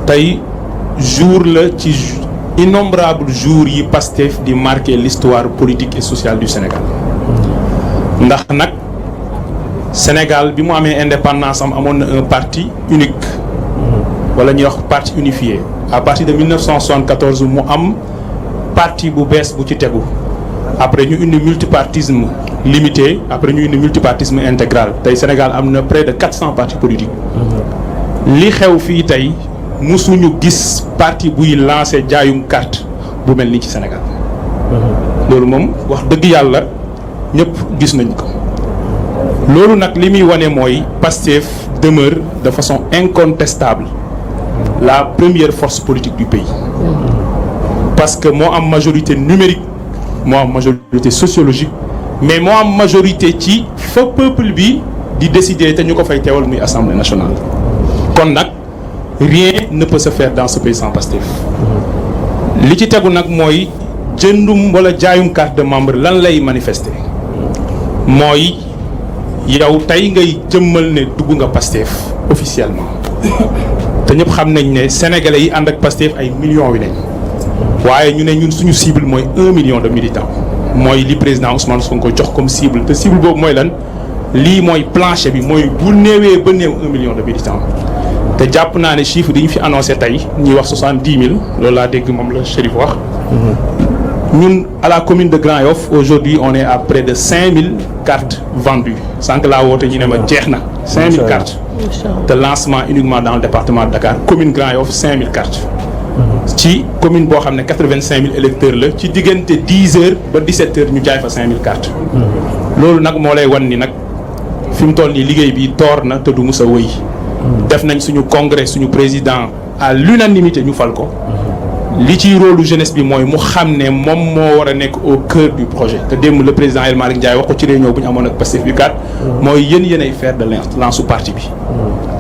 tey jour la ci innombrables jours yi Pastef di marquer l'histoire politique et sociale du Sénégal ndax nag Sénégal bi mu amee indépendance amoon na un parti unique wala ñuy wax parti unifié à partir de 1974 mu am parti bu bees bu ci tegu après ñu indi multipartisme limité après ñu indi multipartisme intégral tey Sénégal am na près de 400 partis politiques li xew fii tey musuñu gis parti buy lancé jaayum carte bu mel nii ci Sénégal loolu moom wax dëgg yàlla ñëpp gis nañ ko loolu nag li muy wane mooy Pastef demeure de façon incontestable la première force politique du pays parce que moo am majorité numérique moo am majorité sociologique mais moo am majorité ci fa peuple bi di décider te ñu ko fay teewal muy assemblée nationale kon nag rien ne peut se faire dans ce pays sans Pastef li ci tegu nag mooy jëndum wala jaayum carte de membre lan lay manifester mooy yow tey ngay jëmmal ne dugg nga Pastef officiellement te ñëpp xam nañ ne sénégalais yi ànd ak Pastef ay millions wi nañ waaye ñu ne ñun suñu cible mooy 1 million de militants mooy li président Ousmane Sonko jox comme cible te cible boobu mooy lan lii mooy plancher bi mooy bu néewee ba néew 1 million de militants te jàpp naa ne chiffre yi ñu fi annoncé tey ñuy wax 70 000 loolu laa dégg moom la Chérif wax ñun à la commune de Grand Yoff aujourd'hui on est à près de 5000 cartes vendues sànq laa woote ñu ne ma jeex na 5000 cartes te lancement uniquement dans le département de Dakar commune Grand Yoff 5000 cartes ci commune boo xam ne 85 000 électeurs la ci diggante 10 heures ba 17 heures ñu jaay fa 5000 cartes loolu nag moo lay wan ni nag fi mu toll nii liggéey bi door na te du mus a wëy def nañ suñu congrès suñu président à l'unanimité ñu fal ko li ci rôle jeunesse bi mooy mu xam ne moom moo war a nekk au cœur du projet te démb le président El Malick Ndiaye wax ko ci réunion bu ñu amoon ak Pastef bi kat mooy yéen ay faire de lance su parti bi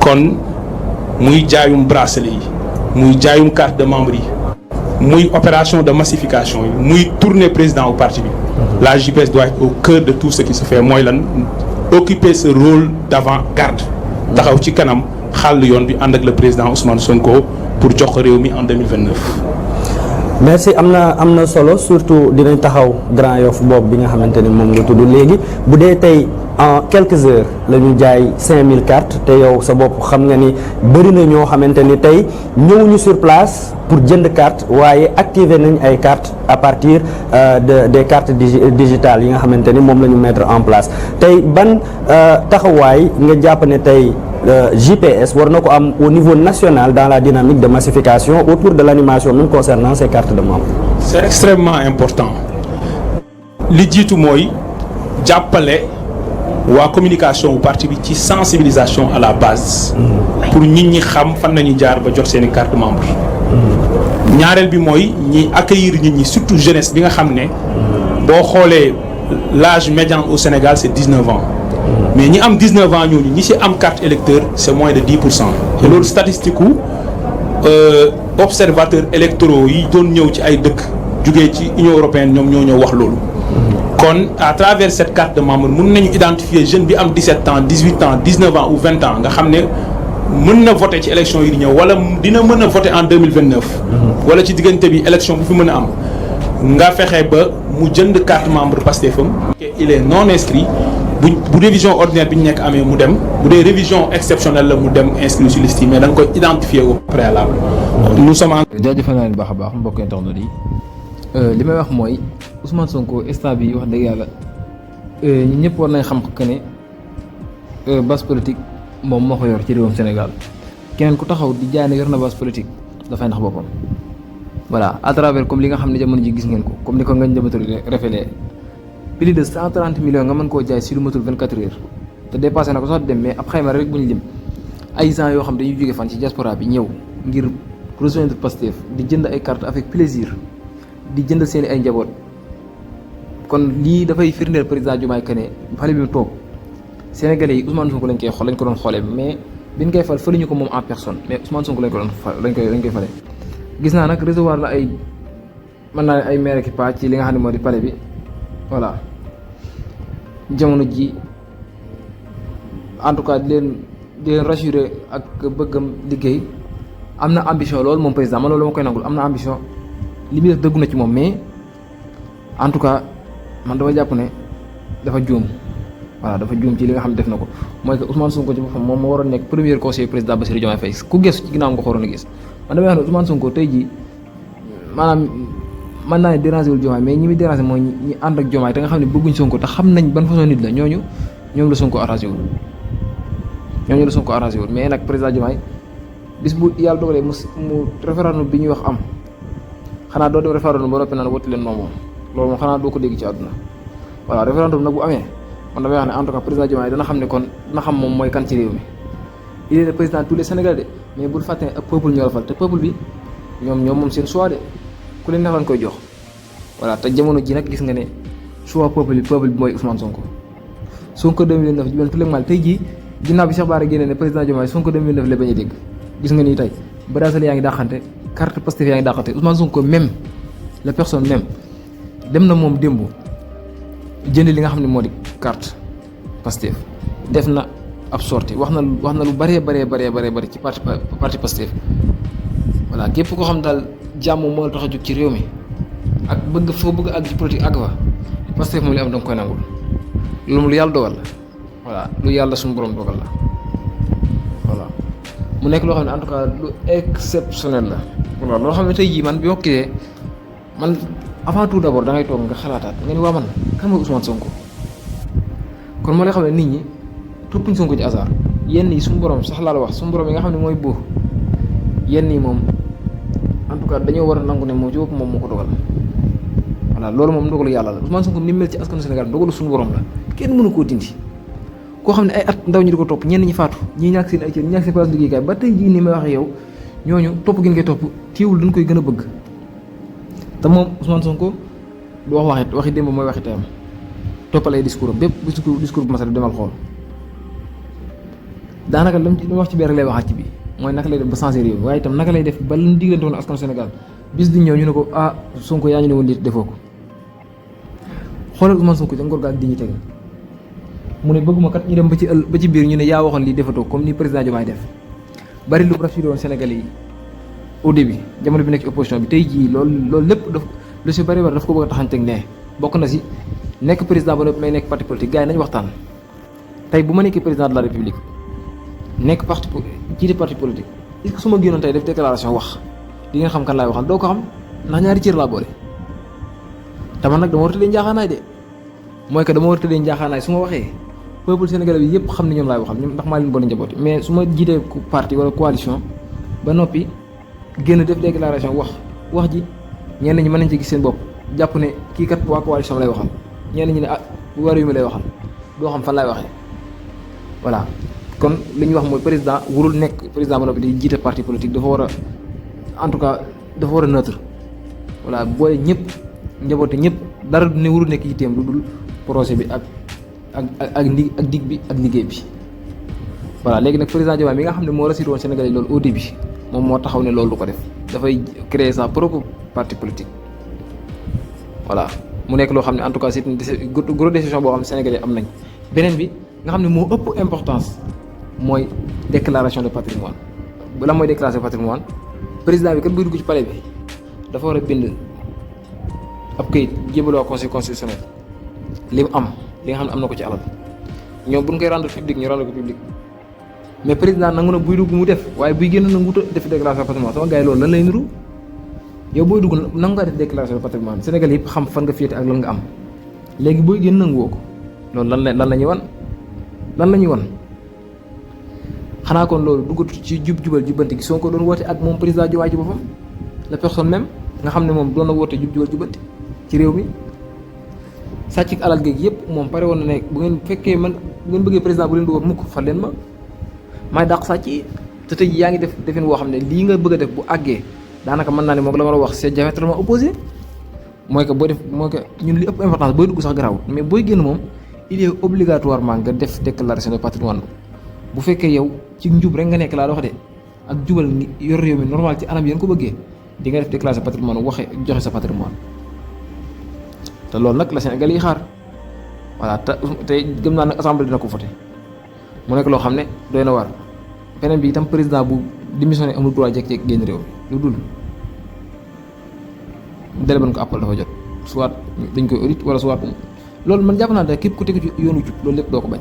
kon muy jaayum bracelet yi muy jaayum carte de membre yi muy opération de massification yi muy tournée président au parti bi la JPS doit être au cœur de tout ce qui se fait mooy lan occuper ce rôle d'avant-garde taxaw ci kanam xàll yoon bi ànd ak le président Ousmane Sonko pour jox ko réew mi en 2029. merci am na solo surtout dinañ taxaw Grand Yoff boobu bi nga xamante ni moom nga tudd léegi bu dee tey en quelques heures la ñu jaay 5000 cartes te yow sa bopp xam nga ni bëri na ñoo xamante ni tey ñëwuñu sur place pour jënd carte waaye activer nañ ay cartes à partir des cartes digitales yi nga xamante ni moom la ñu mettre en place tey ban taxawaay nga jàpp ne tey JPS war na ko am au niveau national dans la dynamique de massification autour de l'animation même concernant ces cartes de membres. C'est extrêmement important li jiitu mooy jàppale waa communication bu parti bi ci sensibilisation à la base pour nit ñi xam fan nañu jaar ba jot seeni carte membre ñaareel bi mooy ñi accueillir nit ñi surtout jeunesse bi nga xam ne boo xoolee l'âge médian au Sénégal c'est 19 ans mais ñi am 19 ans ñooñu ñi ci am carte électeur c'est moins de 10% te loolu statistique u observateurs électoraux yi doon ñëw ci ay dëkk jugee ci Union européenne ñoom ñoo ñëw wax loolu kon à travers cette carte de membre mën nañu identifier jeune bi am 17 ans 18 ans 19 ans ou 20 ans nga xam ne mën na voter ci élection yi di ñëw wala dina mën a voter en 2029 wala ci diggante bi élection bu fi mën a am nga fexe ba mu jënd carte membre Pastefam il est non inscrit bu révision ordinaire bi ñu nekk amee mu dem bu dee révision exceptionnelle la mu dem inscrit sur liste yi mais da nga koy identifier au préalable. nous sommes en. jaajëfal naa leen baax a baax mbokk internautes yi li may wax mooy Ousmane Sonko instant bi wax dëgg yàlla ñun ñëpp war nañ xam que ne base politique moom moo ko yor ci réewum Sénégal keneen ku taxaw di jaay ne yor na base politique dafay nax boppam. voilà à travers comme li nga xam ne jamono ji gis ngeen ko comme ni ko nga jëmatul révélé plus de 130 millions nga mën koo jaay si lu matul 24 heures te dépassé na ko sax dem mais ab xayma rek bu ñu lim ay gens yoo xam dañuy jóge fan ci diaspora bi ñëw ngir rejoindre Pastef di jënd ay cartes avec plaisir di jënd seen ay njaboot kon lii dafay firndeel président Diomaye que ne fale bi mu toog Sénégalais yi Ousmane Sonko lañ ko doon xoolee mais biñ koy fal fële ñu ko moom en personne mais Ousmane Sonko lañ koy fale gis naa nag recevoir la ay mën naa ne ay maire ki pa ci li nga xam ne moo di palais bi voilà jamono ji en tout cas di leen rassurer ak bëggam liggéey am na ambition loolu moom président man loolu ma koy nangul am na ambition li muy def dëggu na ci moom mais en tout cas man dama jàpp ne dafa juum voilà dafa juum ci li nga xam ne def na ko mooy que Ousmane Sonko ci boppam moom moo waroon nekk premier conseiller président Bassirou Diomaye Faye ku gëstu ci ginnaaw nga ko waroon a gis man damay wax ne Ousmane Sonko tey jii maanaam mën naa ne déranger wul Diomaye mais ñi muy déranger mooy ñi ànd ak Diomaye te nga xam ne bëgguñ Sonko te xam nañ ban façon nit la ñoom la Sonko arrangé wul ñooñu la Sonko arrangé wul mais nag président Diomaye bis bu yàlla dogalee mu référendum bi ñuy wax am xanaa doo dem référendum ba noppi naan wotti leen moom loolu moom xanaa doo ko dégg ci àdduna voilà référendum nag bu amee man damay wax ne en tout cas président Diomaye dana xam ne kon dana xam moom mooy kan ci réew mi il est le président de tous les Sénégalais de mais bul fàtte ne ak peuple ñoo la fal te peuple bi ñoom moom seen choix de ku leen neex lañ koy jox voilà te jamono ji nag gis nga ne choix peuple bi mooy Ousmane Sonko 2009 ji benn tout le mal tey jii ginnaaw bi Cheikh Bara génne ne président Diomaye Sonko 2009 la bañ a dégg gis nga nii tey bracelet yaa ngi dàqante carte Pastef yaa ngi dàqante Ousmane Sonko même la personne même dem na moom démb jënd li nga xam ne moo di carte Pastef def na ab sortie wax na lu bëree bëri ci parti Pastef voilà képp koo xam daal jàmm moo la tax a jóg ci réew mi ak bëgg foo bëgg ak ci politique ak fa Pastef moom li am danga koy nangul loolu lu yàlla dogal la voilà lu yàlla suñu borom dogal la voilà mu nekk loo xam ne en tout cas lu exceptionnel la voilà loo xam ne tey jii man bi okkee man avant tout d'abord da ngay toog nga xalaataat nga ni waa man kan mooy Ousmane Sonko kon moo lay xam ne nit ñi toppuñ Sonko ci hasard yenn yi suñu borom sax laa la wax suñu borom yi nga xam ne mooy buur yenn yi moom en tout cas dañoo war a nangu ne moom ci bopp moom moo ko dogal voilà loolu moom ndogalu yàlla la Ousmane Sonko ni mel ci askanu Sénégal ndogalu suñu borom la kenn mënu koo dindi koo xam ne ay at ndaw ñi di ko topp ñenn ñi faatu ñii ñàkk seen ay cër ñi ñàkk seen place liggéeykaay ba tey jii nii may waxee yow ñooñu topp gi ngay topp teewul dañ koy gën a bëgg te moom Ousmane Sonko du wax waxi démb mooy waxi teyam toppal ay discours am bépp discours bu mas a demal xool daanaka lam wax ci biir rek lay waxaat ci bi mooy naka lay def ba changé réew waaye itam naka lay def ba lan diggante woon askanu Sénégal bis di ñëw ñu ne ko ah Sonko yaa ñu ne woon lii defoo ko xoolal Ousmane Sonko da ngor gaal di ñu teg mu ne bëgguma kat ñu dem ba ci biir ñu ne yaa waxoon lii defatoo comme ni président Diomaye def bari lu rassuré woon Sénégalais yi au début jamono bi nekk ci opposition bi tey jii loolu lépp daf lu si bari war daf ko bëgg a taxanteeg ne bokk na si nekk président ba noppi may nekk parti politique gars yi nañ waxtaan tey bu ma nekkee président de la république nekk jiite parti politique est-ce que su ma génnoon tey def déclaration wax di ngeen xam kan laay waxal doo ko xam ndax ñaari cër laa boole te man nag dama war a tëddee njaaxaanaay de mooy que dama war a tëddee njaaxaanaay su ma waxee peuple sénégalais bi yëpp xam ne ñoom laay waxal ñoom ndax maa leen boole njabooti mais su ma jiitee parti wala coalition ba noppi génn def déclaration wax ji ñenn ñi mën nañ ci gis seen bopp jàpp ne kii kat waa coalition lay waxal ñenn ñi ne ah bu war yu mi lay waxal doo xam fan laay waxee voilà kon li ñuy wax mooy président warul nekk président ba noppi di jiite parti politique dafa war a en tout cas dafa war a neutre voilà boole ñëpp njaboote ñëpp dara ne warul nekk yitteem lu dul projet bi ak dig bi ak liggéey bi voilà léegi nag président Diomaye mi nga xam ne moo rassuré woon Sénégal yi loolu au début moom moo taxaw ne loolu du ko def dafay créer sa propre parti politique voilà mu nekk loo xam ne en tout cas c'est une grosse décision boo xam ne Sénégalais am nañ beneen bi nga xam ne moo ëpp importance mooy déclaration de patrimoine bu la mooy déclaration de patrimoine président bi kat buy dugg ci palais bi dafa war a bind ab këyit jébaloo conseil constitutionnel li mu am li nga xam ne am na ko ci alal ñoom bu ñu koy rendre public ñu rendre ko public mais président nangu na buy dugg mu def waaye buy génn nangu def déclaration de patrimoine sama gars yi loolu lan lay niru yow booy dugg nangu ngaa def déclaration de patrimoine Sénégal yëpp xam fan nga féete ak lan nga am léegi booy génn nanguwoo ko loolu lan la ñuy wan xanaa kon loolu dugg ci jubal jubbanti gi soo ko doon woote ak moom président Diomaye ci boppam la personne même nga xam ne moom doon na woote jubal jubbanti ci réew mi sàcc alal géeg yëpp moom pare woon na ne bu ngeen fekkee man bu ngeen bëggee président bu leen dugal mukk fal leen ma maay dàq sàcc yi te tey yaa ngi def defin woo xam ne lii nga bëgg a def bu àggee daanaka mën naa ne moom la war a wax c'est diamétralement opposé mooy que boo def mooy que ñun li ëpp importance booy dugg sax garaawul mais booy génn moom il est obligatoirement nga def déclaration de patrimoine bu fekkee yow ci njub rek nga nekk laa wax de ak jubal yor réew mi normal ci anam yéen ko bëggee di nga def déclaration de patrimoine joxe sa patrimoine te loolu nag la Sénégal yi xaar voilà te gëm naa nag assemblée dina ko voté mu nekk loo xam ne doy na war beneen bi itam président bu démissionné amul droit jékki-jékki génn réew lu dul délai ban ko appal dafa jot soit dañ koy audit wala soit loolu man jàpp naa ne képp ku tegu ci yoonu jub loolu lépp doo ko bañ